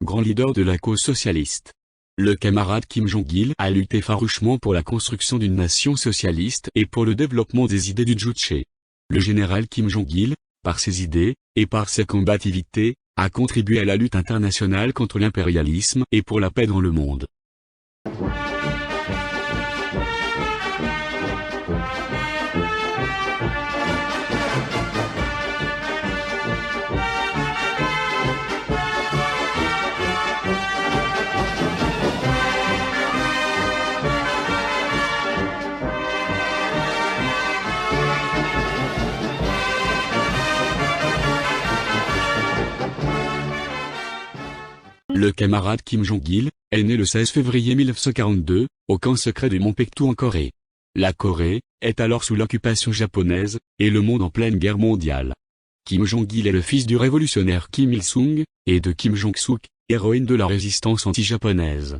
grand leader de la cause socialiste. Le camarade Kim Jong-il a lutté farouchement pour la construction d'une nation socialiste et pour le développement des idées du Juche. Le général Kim Jong-il, par ses idées, et par sa combativité, a contribué à la lutte internationale contre l'impérialisme et pour la paix dans le monde. Le camarade Kim Jong-il est né le 16 février 1942, au camp secret du Mont Paektu en Corée. La Corée est alors sous l'occupation japonaise, et le monde en pleine guerre mondiale. Kim Jong-il est le fils du révolutionnaire Kim Il-sung, et de Kim Jong-suk, héroïne de la résistance anti-japonaise.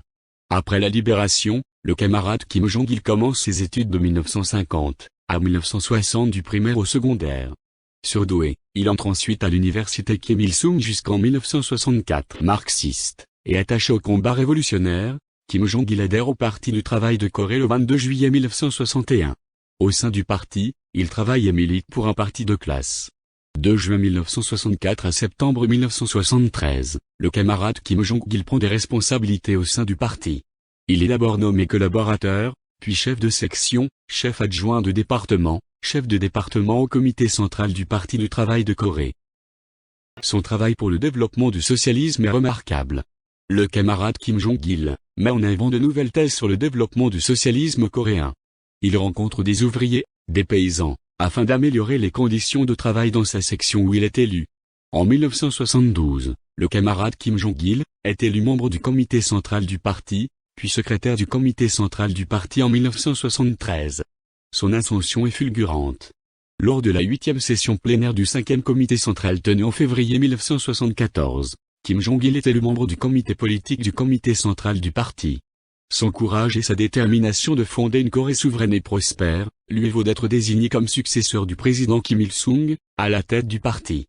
Après la libération, le camarade Kim Jong-il commence ses études de 1950 à 1960 du primaire au secondaire. Surdoué, il entre ensuite à l'université Kim Il-sung jusqu'en 1964. Marxiste, et attaché au combat révolutionnaire, Kim Jong-il adhère au Parti du Travail de Corée le 22 juillet 1961. Au sein du parti, il travaille et milite pour un parti de classe. De juin 1964 à septembre 1973, le camarade Kim Jong-il prend des responsabilités au sein du parti. Il est d'abord nommé collaborateur, puis chef de section, chef adjoint de département, chef de département au comité central du Parti du Travail de Corée. Son travail pour le développement du socialisme est remarquable. Le camarade Kim Jong-il met en avant de nouvelles thèses sur le développement du socialisme coréen. Il rencontre des ouvriers, des paysans, afin d'améliorer les conditions de travail dans sa section où il est élu. En 1972, le camarade Kim Jong-il est élu membre du comité central du parti, puis secrétaire du comité central du parti en 1973. Son ascension est fulgurante. Lors de la 8e session plénière du 5e comité central tenue en février 1974, Kim Jong-il est élu membre du comité politique du comité central du parti. Son courage et sa détermination de fonder une Corée souveraine et prospère, lui vaut d'être désigné comme successeur du président Kim Il-sung, à la tête du parti.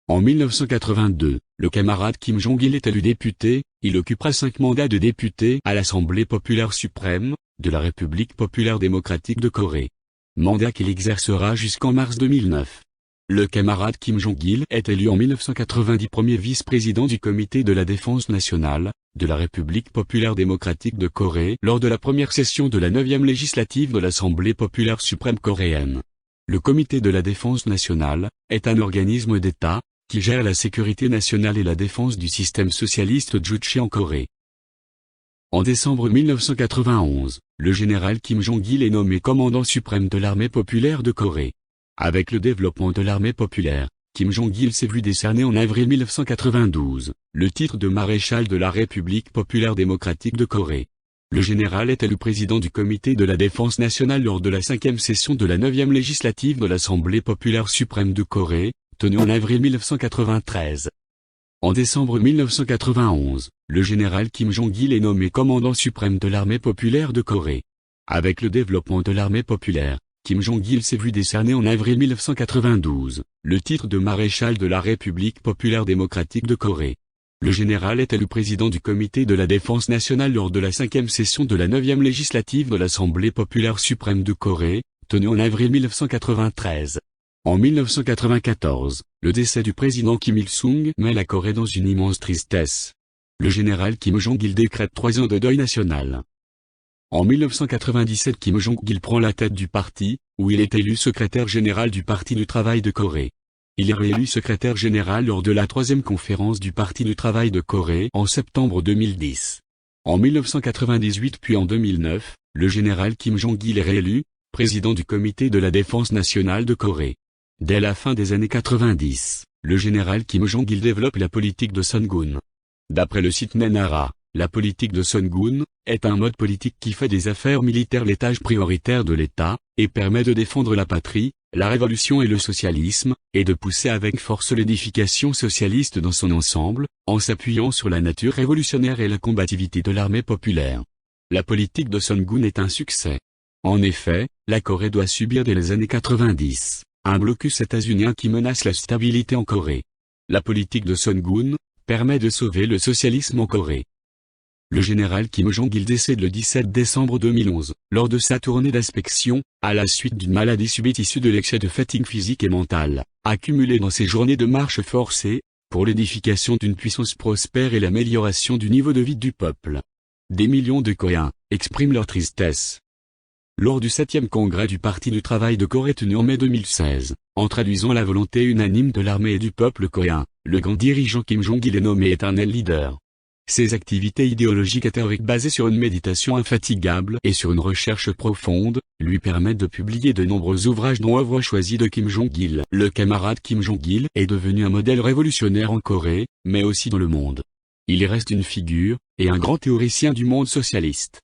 En 1982, le camarade Kim Jong-il est élu député, il occupera 5 mandats de député à l'Assemblée populaire suprême, de la République populaire démocratique de Corée. Mandat qu'il exercera jusqu'en mars 2009. Le camarade Kim Jong-il est élu en 1990 premier vice-président du Comité de la Défense nationale, de la République populaire démocratique de Corée lors de la première session de la 9e législative de l'Assemblée populaire suprême coréenne. Le Comité de la Défense nationale est un organisme d'État qui gère la sécurité nationale et la défense du système socialiste Juche en Corée. En décembre 1991, le général Kim Jong-il est nommé commandant suprême de l'armée populaire de Corée. Avec le développement de l'armée populaire, Kim Jong-il s'est vu décerner en avril 1992, le titre de maréchal de la République populaire démocratique de Corée. Le général est élu président du comité de la défense nationale lors de la 5e session de la 9e législative de l'Assemblée populaire suprême de Corée, tenue en avril 1993. En décembre 1991, le général Kim Jong-il est nommé commandant suprême de l'armée populaire de Corée. Avec le développement de l'armée populaire, Kim Jong-il s'est vu décerner en avril 1992, le titre de maréchal de la République populaire démocratique de Corée. Le général est élu président du comité de la défense nationale lors de la 5e session de la 9e législative de l'Assemblée populaire suprême de Corée, tenue en avril 1993. En 1994, le décès du président Kim Il-sung met la Corée dans une immense tristesse. Le général Kim Jong-il décrète 3 ans de deuil national. En 1997, Kim Jong-il prend la tête du parti, où il est élu secrétaire général du Parti du Travail de Corée. Il est réélu secrétaire général lors de la 3e conférence du Parti du Travail de Corée en septembre 2010. En 1998 puis en 2009, le général Kim Jong-il est réélu président du Comité de la Défense nationale de Corée. Dès la fin des années 90, le général Kim Jong-il développe la politique de Songun. D'après le site Nenara, la politique de Songun est un mode politique qui fait des affaires militaires les tâches prioritaires de l'État, et permet de défendre la patrie, la révolution et le socialisme, et de pousser avec force l'édification socialiste dans son ensemble, en s'appuyant sur la nature révolutionnaire et la combativité de l'armée populaire. La politique de Songun est un succès. En effet, la Corée doit subir dès les années 90 un blocus états-unien qui menace la stabilité en Corée. La politique de Songun permet de sauver le socialisme en Corée. Le général Kim Jong-il décède le 17 décembre 2011, lors de sa tournée d'inspection, à la suite d'une maladie subite issue de l'excès de fatigue physique et mentale, accumulée dans ses journées de marche forcée, pour l'édification d'une puissance prospère et l'amélioration du niveau de vie du peuple. Des millions de Coréens expriment leur tristesse. Lors du 7e congrès du Parti du travail de Corée tenu en mai 2016, en traduisant la volonté unanime de l'armée et du peuple coréen, le grand dirigeant Kim Jong-il est nommé éternel leader. Ses activités idéologiques théoriques basées sur une méditation infatigable et sur une recherche profonde, lui permettent de publier de nombreux ouvrages dont œuvre choisie de Kim Jong-il. Le camarade Kim Jong-il est devenu un modèle révolutionnaire en Corée, mais aussi dans le monde. Il reste une figure, et un grand théoricien du monde socialiste.